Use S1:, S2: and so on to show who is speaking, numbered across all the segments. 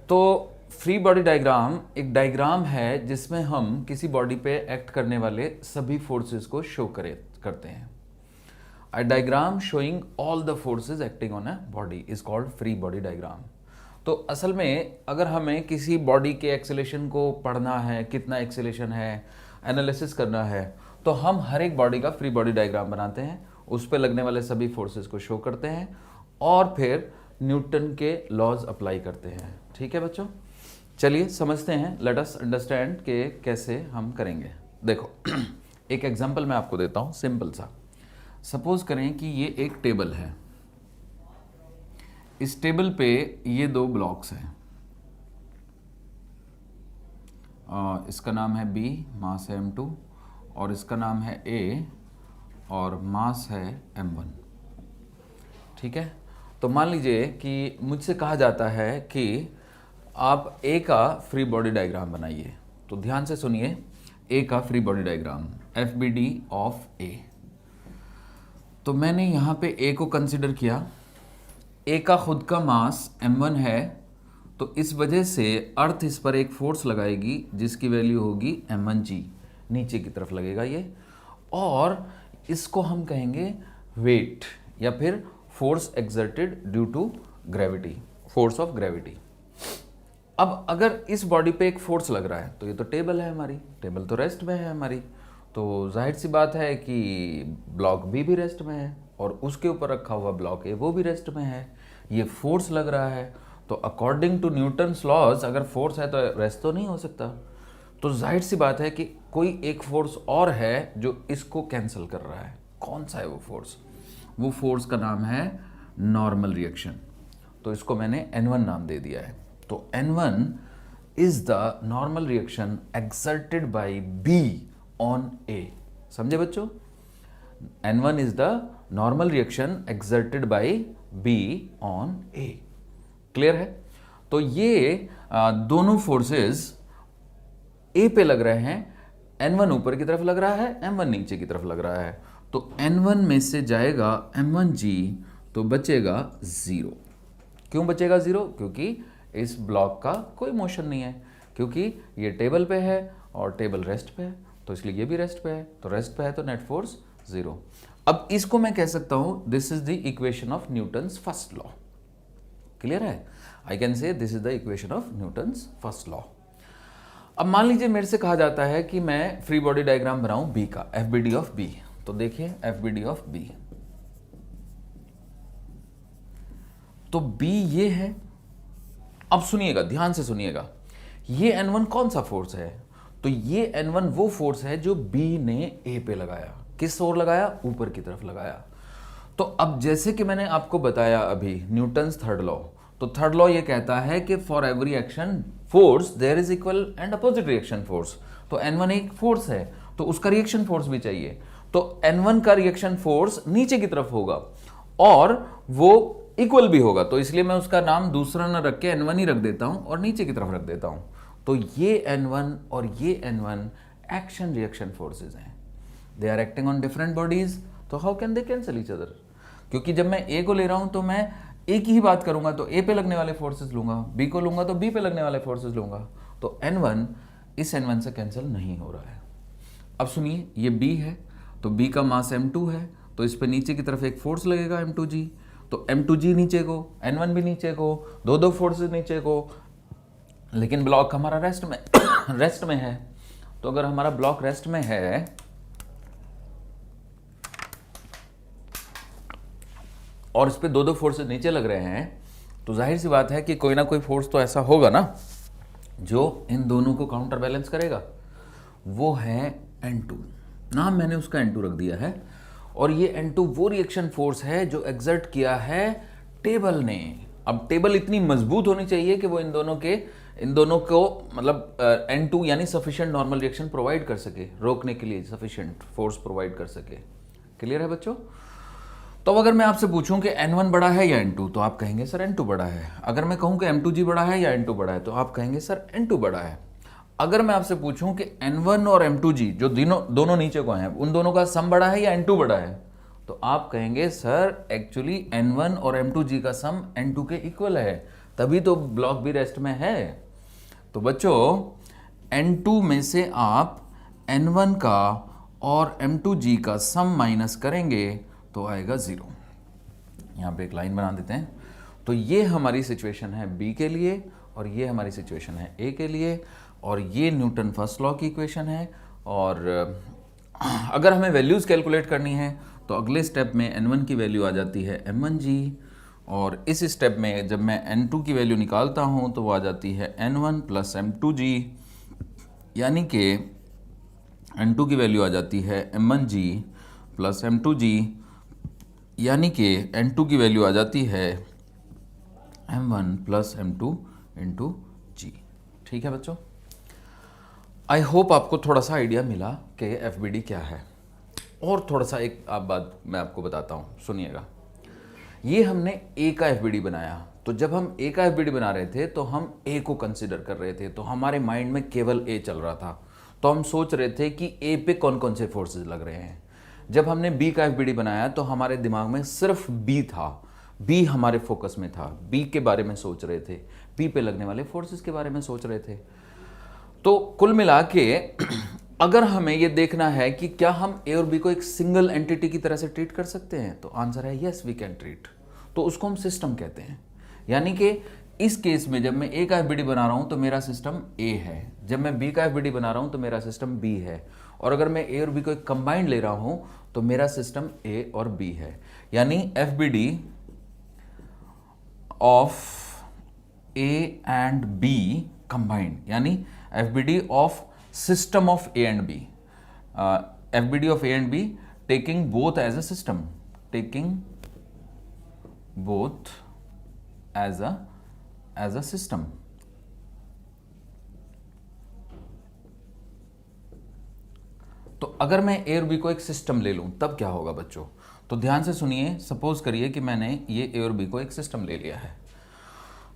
S1: तो free body diagram एक diagram है जिसमें हम किसी बॉडी पे एक्ट करने वाले सभी फोर्सेस को शो करते हैं। A diagram showing all the forces acting on a body is called free body diagram. तो असल में अगर हमें किसी बॉडी के एक्सेलेरेशन को पढ़ना है, कितना एक्सेलेरेशन है, एनालिसिस करना है, तो हम हर एक बॉडी का फ्री बॉडी डायग्राम बनाते हैं, उस पर लगने वाले सभी फोर्सेस को शो करते हैं और फिर न्यूटन के लॉज अप्लाई करते हैं। ठीक है बच्चों, चलिए समझते हैं। लेट अस अंडरस्टैंड कि कैसे हम करेंगे। देखो एक एग्जांपल मैं आपको देता हूं सिंपल सा। सपोज करें कि ये एक टेबल है, इस टेबल पे ये दो ब्लॉक्स हैं, इसका नाम है B, मास है M2, और इसका नाम है A और मास है M1। ठीक है, तो मान लीजिए कि मुझसे कहा जाता है कि आप A का फ्री बॉडी डायग्राम बनाइए। तो ध्यान से सुनिए, A का free body diagram FBD of A। तो मैंने यहाँ पे A को कंसिडर किया। A का खुद का मास M1 है, तो इस वजह से अर्थ इस पर एक फोर्स लगाएगी जिसकी वैल्यू होगी M1G, नीचे की तरफ लगेगा ये, और इसको हम कहेंगे वेट या फिर force exerted due to gravity, force of gravity. अब अगर इस बॉडी पे एक फोर्स लग रहा है तो ये तो टेबल है हमारी, टेबल तो रेस्ट में है हमारी, तो जाहिर सी बात है कि ब्लॉक B भी रेस्ट में है और उसके ऊपर रखा हुआ ब्लॉक A वो भी रेस्ट में है। ये फोर्स लग रहा है, तो अकॉर्डिंग टू न्यूटन्स लॉज अगर फोर्स है तो रेस्ट तो नहीं हो सकता। तो जाहिर सी बात है कि कोई एक फोर्स और है जो इसको कैंसिल कर रहा है। कौन सा है वो फोर्स? वो फोर्स का नाम है नॉर्मल रिएक्शन। तो इसको मैंने N1 नाम दे दिया है। तो N1 is the normal reaction exerted by B on A। समझे बच्चों? N1 is the normal reaction exerted by B on A। Clear है? तो ये दोनों फोर्सेस A पे लग रहे हैं, N1 ऊपर की तरफ लग रहा है, M1 नीचे की तरफ लग रहा है। तो N1 में से जाएगा M1G, तो बचेगा 0। क्यों बचेगा 0? क्योंकि इस ब्लॉक का कोई मोशन नहीं है, क्योंकि ये टेबल पे है और टेबल रेस्ट पे है, तो इसलिए ये भी रेस्ट पे है, तो रेस्ट पे है तो नेट फोर्स 0। अब इसको मैं कह सकता हूं this is the equation of Newton's first law. Clear है? I can say this is the equation of Newton's first law. अब मान लीजिए मेरे से कहा जाता है कि मैं फ्री बॉडी डायग्राम बनाऊं B का, FBD ऑफ B। तो देखिए FBD ऑफ B, तो B ये है। अब सुनिएगा, ध्यान से सुनिएगा, ये N1 कौन सा फोर्स है? तो ये N1 वो फोर्स है जो B ने A पे लगाया। किस ओर लगाया? ऊपर की तरफ लगाया। तो अब जैसे कि मैंने आपको बताया अभी न्यूटन्स थर्ड लॉ, तो थर्ड लॉ ये कहता है कि for every action force there is equal and opposite reaction force. तो N1 एक फोर्स है, तो उसका रिएक्शन फोर्स भी चाहिए। तो N1 का रिएक्शन फोर्स नीचे की तरफ होगा और वो इक्वल भी होगा, तो इसलिए मैं उसका नाम दूसरा ना रख के N1 ही रख देता हूं और नीचे की तरफ रख देता हूं। तो ये N1 और ये N1 एक्शन रिएक्शन फोर्सेस हैं। They are acting on different bodies, तो how can they cancel each other? क्योंकि जब मैं A को ले रहा हूं तो मैं एक ही बात करूंगा, तो A पे लगने वाले फोर्सेस लूंगा, B को लूंगा तो B पे लगने वाले फोर्सेस लूंगा। तो N1 इस N1 से कैंसिल नहीं हो रहा है। अब सुनिए, ये B है, तो B का मास M2 है, तो इस पे नीचे की तरफ एक फोर्स लगेगा M2G, तो M2G नीचे को, N1 भी नीचे को, दो फोर्सेस नीचे को, लेकिन ब्लॉक हमारा रेस्ट में रेस्ट में है। तो अगर हमारा ब्लॉक रेस्ट में है और इस पे दो फोर्सेस नीचे लग रहे हैं, तो जाहिर सी बात है कि कोई ना कोई फोर्स तो ऐसा होगा ना जो इन दोनों को काउंटर बैलेंस करेगा। वो है N2, नाम मैंने उसका N2 रख दिया है। और ये N2 वो रिएक्शन फोर्स है जो एग्जर्ट किया है टेबल ने। अब टेबल इतनी मजबूत होनी चाहिए कि वो इन दोनों को मतलब N2 यानी सफिशिएंट नॉर्मल रिएक्शन प्रोवाइड कर सके, रोकने के लिए सफिशिएंट फोर्स प्रोवाइड कर सके। क्लियर है बच्चों? तो अगर मैं आपसे पूछूं कि N1 बड़ा है या N2, तो आप कहेंगे सर N2 बड़ा है। अगर मैं कहूं कि M2G बड़ा है या N2 बड़ा है, तो आप कहेंगे सर N2 बड़ा है। अगर मैं आपसे पूछूं कि N1 और M2G जो दोनों नीचे को हैं, उन दोनों का सम बड़ा है या N2 बड़ा है, तो आप कहेंगे सर एक्चुअली N1 और M2G का सम N2 के इक्वल है, तभी तो ब्लॉक भी रेस्ट में है। तो बच्चों N2 में से आप N1 का और M2G का सम माइनस करेंगे तो आएगा 0। यहाँ पे एक लाइन बना देते हैं। तो ये हमारी सिचुएशन है B के लिए और ये हमारी सिचुएशन है A के लिए, और ये न्यूटन फर्स्ट लॉ की इक्वेशन है। और अगर हमें वैल्यूज़ कैलकुलेट करनी है तो अगले स्टेप में N1 की वैल्यू आ जाती है M1G, और इस स्टेप में जब मैं N2 की वैल्यू निकालता हूँ तो वो आ जाती है N1 प्लस M2G, यानी कि N2 की वैल्यू आ जाती है M1G प्लस M2G, यानी कि N2 की वैल्यू आ जाती है M1 plus M2 into G। ठीक है बच्चों, आई होप आपको थोड़ा सा आइडिया मिला कि FBD क्या है। और थोड़ा सा एक आप बात मैं आपको बताता हूँ, सुनिएगा। ये हमने A का FBD बनाया, तो जब हम A का FBD बना रहे थे तो हम A को कंसिडर कर रहे थे, तो हमारे माइंड में केवल A चल रहा था। तो हम सोच रहे थे कि A पे कौन कौन से फोर्सेस लग रहे हैं। जब हमने B का FBD बनाया तो हमारे दिमाग में सिर्फ B था, B हमारे फोकस में था, B के बारे में सोच रहे थे, B पे लगने वाले फोर्सेस के बारे में सोच रहे थे। तो कुल मिला के अगर हमें ये देखना है कि क्या हम A और B को एक सिंगल एंटिटी की तरह से ट्रीट कर सकते हैं, तो आंसर है यस वी कैन ट्रीट। तो उसको हम सिस्टम कहते हैं। यानी कि इस केस में जब मैं A का FBD बना रहा हूं तो मेरा सिस्टम A है, जब मैं B का FBD बना रहा हूं तो मेरा सिस्टम B है, और अगर मैं A और B को एक कंबाइंड ले रहा हूं तो मेरा सिस्टम A और B है। यानी FBD of A and B combined, यानी FBD of system of A and B, FBD of A and B taking both as a system, taking both as a system। तो अगर मैं A और B को एक system ले लूं तब क्या होगा बच्चों? तो ध्यान से सुनिए। सपोज करिए कि मैंने ये A और B को एक सिस्टम ले लिया है,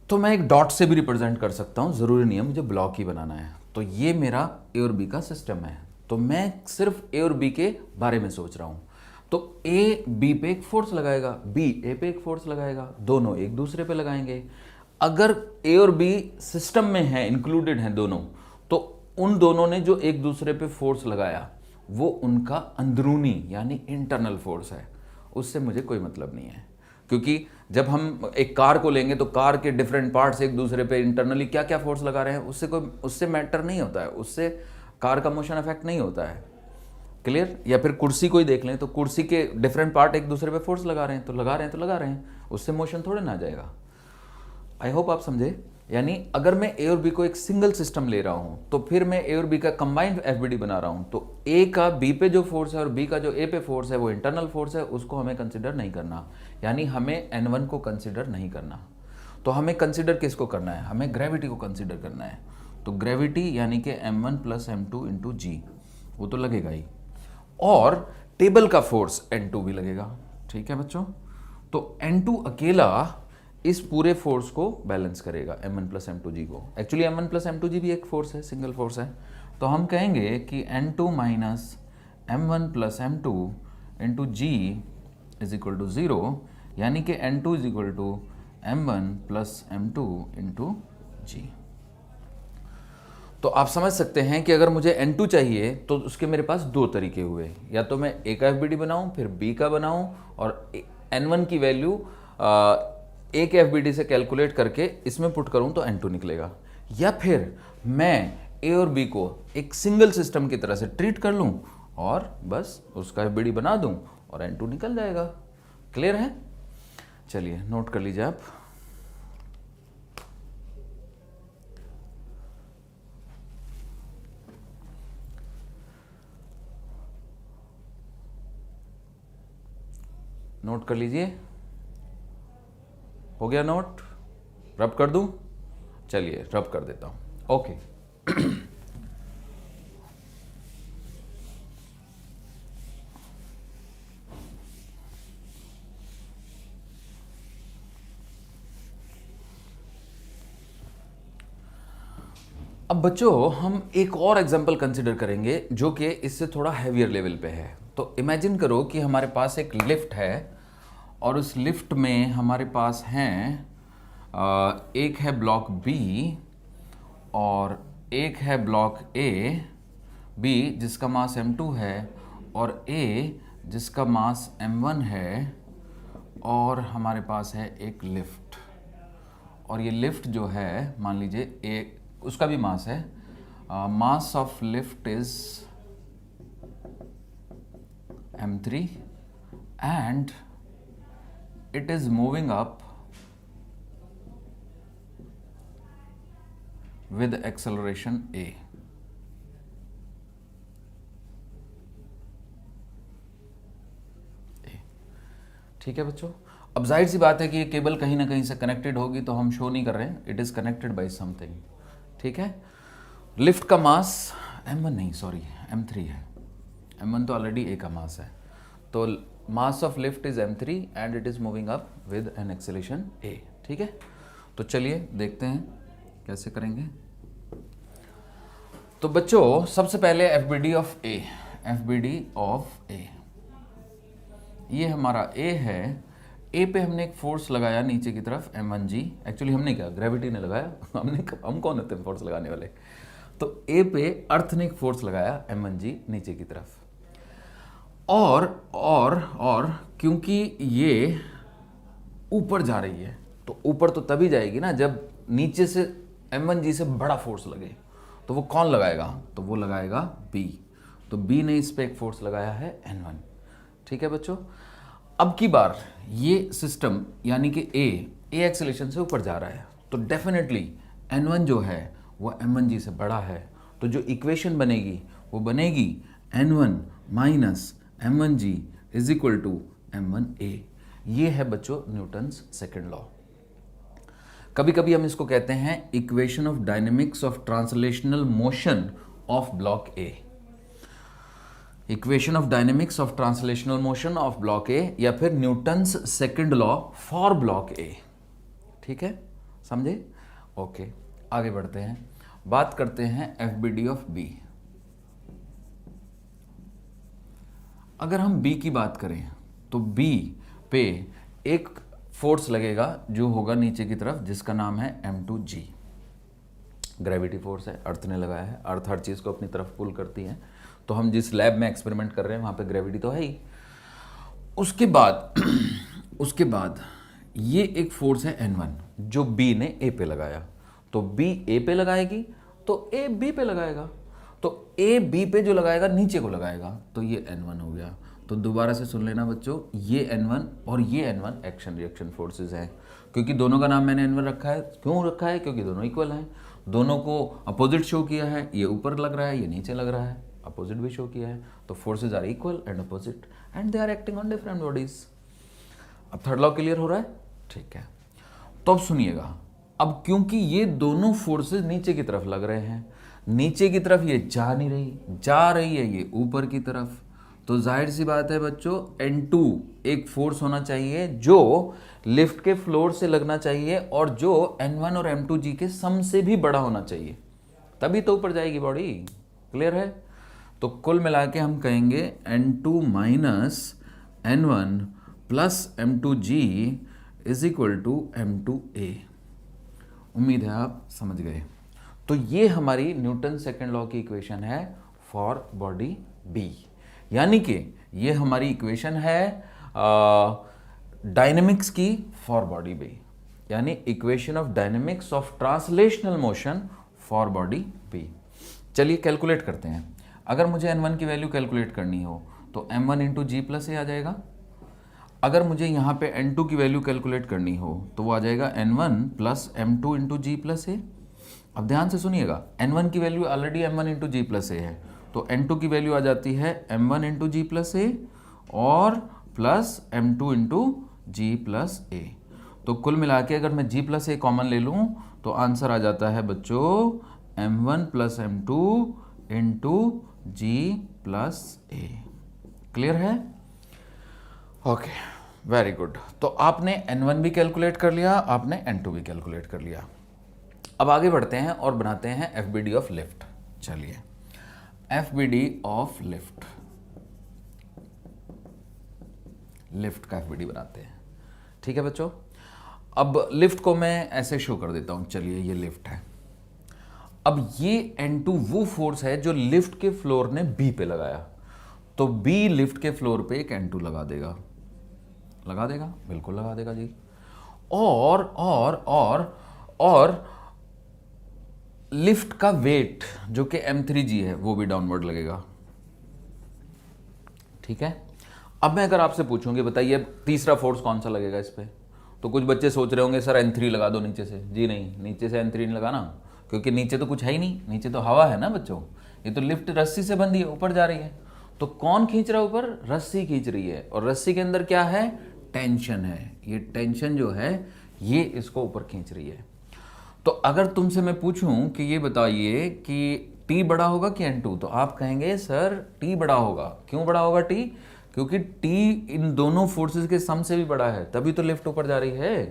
S1: तो मैं एक डॉट से भी रिप्रेजेंट कर सकता हूं, जरूरी नहीं है मुझे ब्लॉक ही बनाना है। तो ये मेरा A और B का सिस्टम है, तो मैं सिर्फ A और B के बारे में सोच रहा हूं। तो A B पे एक फोर्स लगाएगा, B A पे एक फोर्स लगाएगा, दोनों एक दूसरे पे लगाएंगे। अगर A और B सिस्टम में है, इंक्लूडेड हैं दोनों, तो उन दोनों ने जो एक दूसरे पे फोर्स लगाया वो उनका अंदरूनी यानी इंटरनल फोर्स है, उससे मुझे कोई मतलब नहीं है। क्योंकि जब हम एक कार को लेंगे तो कार के डिफरेंट पार्ट्स एक दूसरे पे इंटरनली क्या क्या फोर्स लगा रहे हैं उससे मैटर नहीं होता है, उससे कार का मोशन इफेक्ट नहीं होता है। क्लियर? या फिर कुर्सी को ही देख लें तो कुर्सी के डिफरेंट पार्ट एक दूसरे पे फोर्स लगा रहे हैं तो लगा रहे हैं, उससे मोशन थोड़े ना आ जाएगा। आई होप आप समझे। यानी अगर मैं A और B को एक सिंगल सिस्टम ले रहा हूं तो फिर मैं A और B का कंबाइंड FBD बना रहा हूं, तो A का B पे जो फोर्स है और B का जो A पे फोर्स है वो इंटरनल फोर्स है, उसको हमें कंसिडर नहीं करना। यानी हमें N1 को कंसिडर नहीं करना। तो हमें कंसिडर किसको करना है? हमें ग्रेविटी को कंसिडर करना है। तो ग्रेविटी यानी कि M1 plus M2 into G, वो तो लगेगा ही, और टेबल का फोर्स N2 भी लगेगा। ठीक है बच्चों? तो N2 अकेला इस पूरे फोर्स को बैलेंस करेगा, M1 प्लस M2G को। एक्चुअली M1 प्लस M2G भी एक फोर्स है, सिंगल फोर्स है। तो हम कहेंगे कि N2 minus M1 plus M2 into G is equal to 0, यानी कि N2 is equal to M1 plus M2 into G। तो आप समझ सकते हैं कि अगर मुझे N2 चाहिए तो उसके मेरे पास दो तरीके हुए, या तो मैं A का FBD बनाऊं फिर B का बनाऊं और N1 की वैल्यू A के FBD से कैलकुलेट करके इसमें पुट करूं तो N2 निकलेगा, या फिर मैं A और B को एक सिंगल सिस्टम की तरह से ट्रीट कर लूं और बस उसका FBD बना दूं और N2 निकल जाएगा। क्लियर है? चलिए नोट कर लीजिए आप। नोट कर लीजिए। हो गया नोट? रब कर दूं? चलिए रब कर देता हूं। ओके। अब बच्चों हम एक और एग्जांपल कंसिडर करेंगे जो कि इससे थोड़ा हैवियर लेवल पे है। तो इमेजिन करो कि हमारे पास एक लिफ्ट है और उस लिफ्ट में हमारे पास हैं एक है ब्लॉक बी और एक है ब्लॉक ए, बी जिसका मास m2 है और a जिसका मास m1 है, और हमारे पास है एक लिफ्ट, और ये लिफ्ट जो है मान लीजिए ए, उसका भी मास है, mass of lift is m3 and it is moving up with acceleration a. ठीक है बच्चों, अब जाहिर सी बात है कि ये केबल कहीं ना कहीं से कनेक्टेड होगी, तो हम शो नहीं कर रहे हैं, it is connected by something. ठीक है, लिफ्ट का मास m1 नहीं, सॉरी m3 है, m1 तो ऑलरेडी a का मास है, तो mass of lift is m3 and it is moving up with an acceleration a। ठीक है, तो चलिए देखते हैं कैसे करेंगे। तो बच्चों सबसे पहले FBD of A, FBD of A, ये हमारा A है, A पे हमने एक फोर्स लगाया नीचे की तरफ m1g, एक्चुअली हमने क्या, ग्रेविटी ने लगाया, हम कौन होते हैं फोर्स लगाने वाले, तो A पे अर्थ ने एक फोर्स लगाया m1g नीचे की तरफ, और क्योंकि ये ऊपर जा रही है, तो ऊपर तो तभी जाएगी ना जब नीचे से m1g से बड़ा फोर्स लगे, तो वो कौन लगाएगा, तो वो लगाएगा B, तो B ने इस पे एक फोर्स लगाया है N1। ठीक है बच्चों, अब की बार ये सिस्टम यानी कि A एक्सेलरेशन से ऊपर जा रहा है, तो डेफिनेटली N1 जो है वो M1g से बड़ा है, तो जो इक्वेशन बनेगी वो बनेगी N1 minus M1g is equal to M1a। ये है बच्चों न्यूटन्स सेकेंड लॉ। कभी कभी हम इसको कहते हैं equation of dynamics of translational motion of block A, equation of dynamics of translational motion of block ए, या फिर Newton's second law for block ए। ठीक है, समझे? ओके, आगे बढ़ते हैं, बात करते हैं FBD ऑफ B। अगर हम B की बात करें तो B पे एक फोर्स लगेगा जो होगा नीचे की तरफ, जिसका नाम है m2g, ग्रेविटी फोर्स है, अर्थ ने लगाया है, अर्थ हर चीज़ को अपनी तरफ पुल करती है, तो हम जिस लैब में एक्सपेरिमेंट कर रहे हैं वहाँ पे ग्रेविटी तो है ही। उसके बाद ये एक फोर्स है N1 जो B ने A पे लगाया, तो B A पे लगाएगी तो A B पे लगाएगा, तो A B पे जो लगाएगा नीचे को लगाएगा, तो ये N1 हो गया। तो दोबारा से सुन लेना बच्चों, ये N1 और ये N1 एक्शन रिएक्शन फोर्सेस हैं, क्योंकि दोनों का नाम मैंने N1 रखा है, क्यों रखा है, क्योंकि दोनों इक्वल हैं, दोनों को अपोजिट शो किया है, ये ऊपर लग रहा है, ये नीचे लग रहा है, अपोजिट भी शो किया है, तो forces are equal and opposite and they are acting on different bodies. अब थर्ड लॉ क्लियर हो रहा है? ठीक है, तो अब सुनिएगा, अब क्योंकि ये दोनों फोर्सेज नीचे की तरफ लग रहे हैं, नीचे की तरफ ये जा नहीं रही, जा रही है ये ऊपर की तरफ, तो जाहिर सी बात है बच्चों N2 एक फोर्स होना चाहिए जो लिफ्ट के फ्लोर से लगना चाहिए और जो N1 और M2G के सम से भी बड़ा होना चाहिए, तभी तो ऊपर जाएगी बॉडी। क्लियर है? तो कुल मिला के हम कहेंगे N2 minus N1 plus M2G is equal to M2A। उम्मीद है आप समझ गए। तो ये हमारी न्यूटन सेकेंड लॉ की इक्वेशन है फॉर बॉडी B, यानी कि ये हमारी इक्वेशन है डायनेमिक्स की फॉर बॉडी B, यानी equation of dynamics of translational motion for body B। चलिए कैलकुलेट करते हैं। अगर मुझे N1 की वैल्यू कैलकुलेट करनी हो तो M1 इंटू जी प्लस ए आ जाएगा। अगर मुझे यहाँ पे N2 की वैल्यू कैलकुलेट करनी हो तो वो आ जाएगा N1 plus M2 into g plus ए। अब ध्यान से सुनिएगा, N1 की value already M1 into g plus ए है, तो N2 की वैल्यू आ जाती है M1 इंटू जी प्लस ए और plus M2 into g plus a. तो कुल मिला के अगर मैं जी प्लस ए कॉमन ले लूँ तो आंसर आ जाता है बच्चों M1 plus M2 into g plus ए। क्लियर है? Okay, very good. तो आपने N1 भी कैलकुलेट कर लिया, आपने N2 भी कैलकुलेट कर लिया। अब आगे बढ़ते हैं और बनाते हैं FBD ऑफ लिफ्ट। चलिए FBD ऑफ लिफ्ट, लिफ्ट का FBD बनाते हैं। ठीक है बच्चों, अब लिफ्ट को मैं ऐसे शो कर देता हूं, चलिए ये लिफ्ट है। अब ये N2 वो फोर्स है जो लिफ्ट के फ्लोर ने B पे लगाया, तो B लिफ्ट के फ्लोर पे एक N2 लगा देगा, बिल्कुल लगा देगा जी। और लिफ्ट का वेट जो कि M3G है वो भी डाउनवर्ड लगेगा, ठीक है। अब मैं अगर आपसे पूछूंगी बताइए तीसरा फोर्स कौन सा लगेगा इस पे, तो कुछ बच्चे सोच रहे होंगे सर N3 लगा दो नीचे से। जी नहीं, नीचे से N3 नहीं लगाना, क्योंकि नीचे तो कुछ है ही नहीं, नीचे तो हवा है ना बच्चों। ये तो लिफ्ट रस्सी से बंधी है, ऊपर जा रही है, तो कौन खींच रहा है ऊपर? रस्सी खींच रही है, और रस्सी के अंदर क्या है? टेंशन है। ये टेंशन जो है ये इसको ऊपर खींच रही है। तो अगर तुमसे मैं पूछूं कि ये बताइए कि T बड़ा होगा कि N2, तो आप कहेंगे सर T बड़ा होगा। क्यों बड़ा होगा T? क्योंकि T इन दोनों फोर्सेस के सम से भी बड़ा है, तभी तो लिफ्ट ऊपर जा रही है।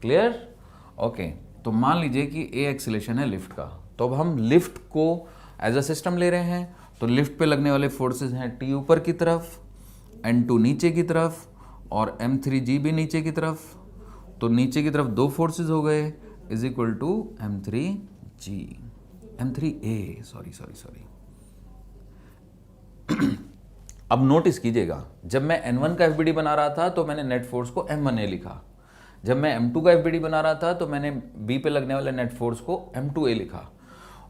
S1: क्लियर? ओके, तो मान लीजिए कि A एक्सीलरेशन है लिफ्ट का, तो अब हम लिफ्ट को एज अ सिस्टम ले रहे हैं, तो लिफ्ट पे लगने वाले फोर्सेस हैं T ऊपर की तरफ, N2 नीचे की तरफ, और M3G भी नीचे की तरफ। तो नीचे की तरफ दो फोर्सेस हो गए is equal to M3G, M3A, sorry. अब नोटिस कीजिएगा, जब मैं N1 का FBD बना रहा था तो मैंने नेट फोर्स को M1A लिखा, जब मैं M2 का FBD बना रहा था तो मैंने B पे लगने वाले नेट फोर्स को M2A लिखा,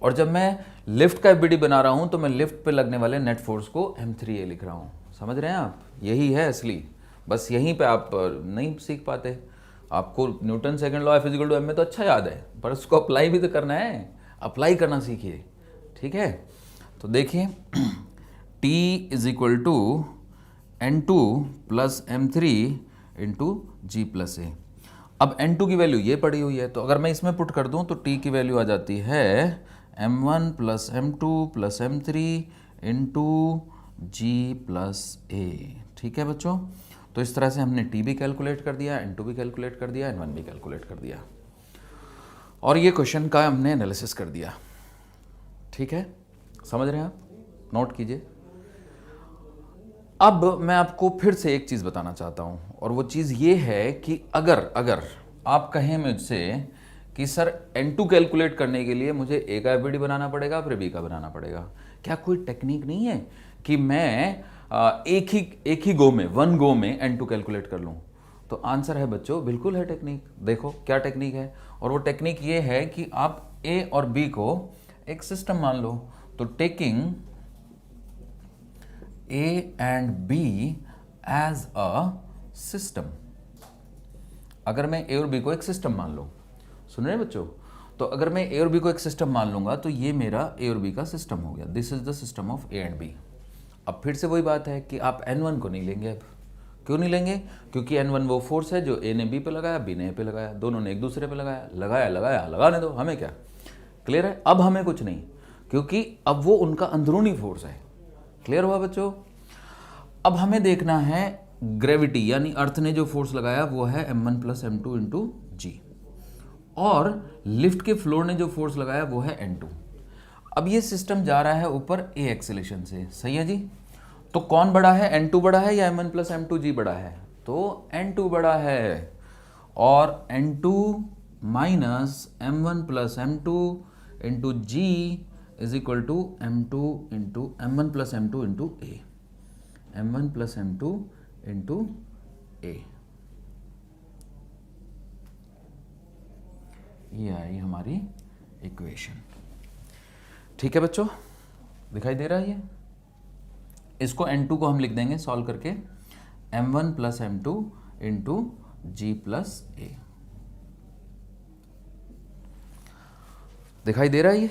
S1: और जब मैं लिफ्ट का FBD बना रहा हूं तो मैं लिफ्ट पे लगने वाले नेट फोर्स को M3A लिख रहा हूं। समझ रहे हैं आप? यही है असली, बस यहीं पे आप नहीं सीख पाते। आपको Newton second law F equal to m में तो अच्छा याद है, पर उसको अप्लाई भी तो करना है, अप्लाई करना सीखिए, ठीक है। तो देखिए T is equal to N2 plus M3 into G plus A। अब N2 की वैल्यू ये पड़ी हुई है, तो अगर मैं इसमें पुट कर दूं तो T की वैल्यू आ जाती है M1 plus M2 plus M3 into G plus A। ठीक है बच्चों, तो इस तरह से हमने T भी कैलकुलेट कर दिया, N2 भी कैलकुलेट कर दिया, N1 भी कैलकुलेट कर दिया, और ये क्वेश्चन का हमने एनालिसिस कर दिया। ठीक है, समझ रहे हैं आप? नोट कीजिए। अब मैं आपको फिर से एक चीज़ बताना चाहता हूं, और वो चीज़ ये है कि अगर आप कहें मुझसे कि सर N2 कैलकुलेट करने के लिए मुझे A का FBD बनाना पड़ेगा फिर B का बनाना पड़ेगा, क्या कोई टेक्निक नहीं है कि मैं एक ही गो में, वन गो में N2 कैलकुलेट कर लूं? तो आंसर है बच्चों, बिल्कुल है टेक्निक। देखो क्या टेक्निक है, और वो टेक्निक ये है कि आप A और B को एक सिस्टम मान लो। तो taking A and B as a system, अगर मैं A और B को एक सिस्टम मान लो, सुन रहे हैं बच्चों? तो अगर मैं A और B को एक सिस्टम मान लूंगा तो ये मेरा A और B का सिस्टम हो गया। This is the system of A and B। अब फिर से वही बात है कि आप N1 को नहीं लेंगे। अब क्यों नहीं लेंगे? क्योंकि N1 वो फोर्स है जो A ने B पे लगाया, B ने A पे लगाया, दोनों ने एक दूसरे पे लगाया, लगाने दो, हमें क्या। क्लियर है? अब हमें कुछ नहीं, क्योंकि अब वो उनका अंदरूनी फोर्स है। क्लियर हुआ बच्चों? अब हमें देखना है ग्रेविटी, यानी अर्थ ने जो फोर्स लगाया वो है M1 plus M2 into G, और लिफ्ट के फ्लोर ने जो फोर्स लगाया वो है N2। अब ये सिस्टम जा रहा है ऊपर A एक्सेलेरेशन से, सही है जी? तो कौन बड़ा है, N2 बड़ा है या M1 प्लस M2 G बड़ा है? तो N2 बड़ा है, और N2 minus M1 plus M2 into G is equal to M2 into M1 plus M2 into A, M1 plus M2 into A। ये आई हमारी इक्वेशन। ठीक है बच्चों, दिखाई दे रहा है ये? इसको N2 को हम लिख देंगे सॉल्व करके M1 plus M2 into G plus A। दिखाई दे रहा है ये?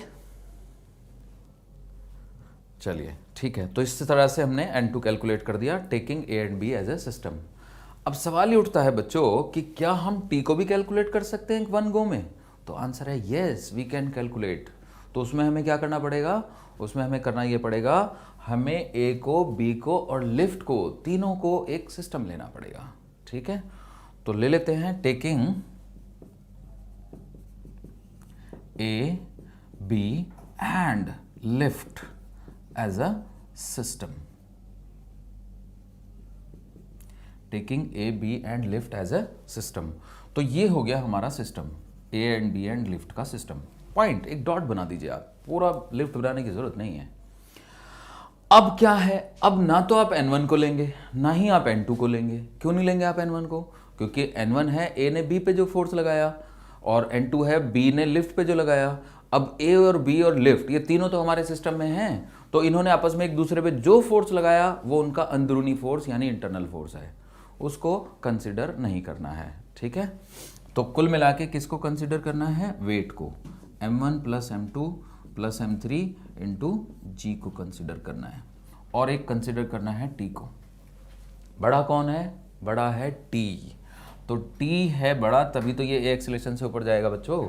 S1: चलिए ठीक है, तो इस तरह से हमने N2 कैलकुलेट कर दिया taking A and B as a system. अब सवाल ये उठता है बच्चों कि क्या हम T को भी कैलकुलेट कर सकते हैं वन गो में? तो आंसर है यस, वी कैन कैलकुलेट। तो उसमें हमें क्या करना पड़ेगा? उसमें हमें करना ये पड़ेगा, हमें A को, B को और लिफ्ट को, तीनों को एक सिस्टम लेना पड़ेगा। ठीक है, तो ले लेते हैं taking A, B and lift as a system. Taking A, B and lift as a system. तो ये हो गया हमारा system, A and B and lift का सिस्टम। पॉइंट, एक डॉट बना दीजिए आप, पूरा लिफ्ट बनाने की जरूरत नहीं है। अब क्या है, अब ना तो आप N1 को लेंगे ना ही आप N2 को लेंगे। क्यों नहीं लेंगे आप N1 को? क्योंकि N1 है A ने B पे जो फोर्स लगाया और N2 है B ने लिफ्ट पे जो लगाया। अब A और B और लिफ्ट ये तीनों तो हमारे सिस्टम में हैं, तो इन्होंने आपस में एक दूसरे पे जो फोर्स लगाया वो उनका अंदरूनी फोर्स यानी इंटरनल फोर्स है, उसको कंसिडर नहीं करना है। ठीक है, तो कुल मिला के किसको कंसिडर करना है? वेट को, M1 plus M2 plus M3 into जी को कंसिडर करना है, और एक कंसिडर करना है टी को। बड़ा कौन है? बड़ा है टी। तो टी है बड़ा, तभी तो ये एक्सेलरेशन से ऊपर जाएगा बच्चों।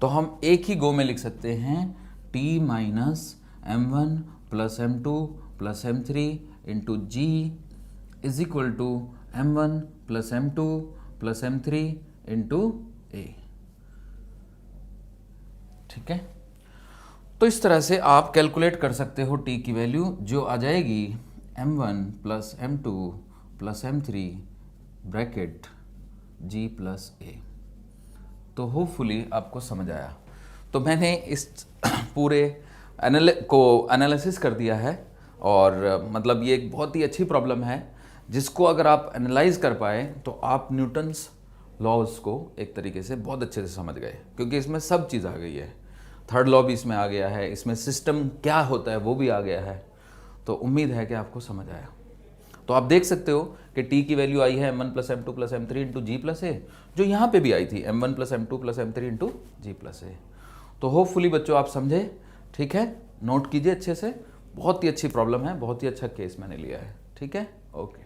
S1: तो हम एक ही गो में लिख सकते हैं T minus M1 plus M2 plus M3 into g is equal to M1 plus M2 plus M3 into a. ठीक है, तो इस तरह से आप कैलकुलेट कर सकते हो टी की वैल्यू, जो आ जाएगी M1 plus M2 plus M3 bracket G plus A। तो होपफुली आपको समझ आया। तो मैंने इस पूरे एनालिसिस कर दिया है, और मतलब ये एक बहुत ही अच्छी प्रॉब्लम है जिसको अगर आप एनालाइज कर पाए तो आप न्यूटन्स लॉज को एक तरीके से बहुत अच्छे से समझ गए, क्योंकि इसमें सब चीज़ आ गई है। थर्ड लॉ भी इसमें आ गया है, इसमें सिस्टम क्या होता है वो भी आ गया है। तो उम्मीद है कि आपको समझ आया। तो आप देख सकते हो कि टी की वैल्यू आई है M1 plus M2 plus M3 into g plus a, जो यहाँ पे भी आई थी M1 plus M2 plus M3 into g plus a. तो होपफुली बच्चों आप समझे। ठीक है, नोट कीजिए अच्छे से, बहुत ही अच्छी प्रॉब्लम है, बहुत ही अच्छा केस मैंने लिया है। ठीक है, ओके।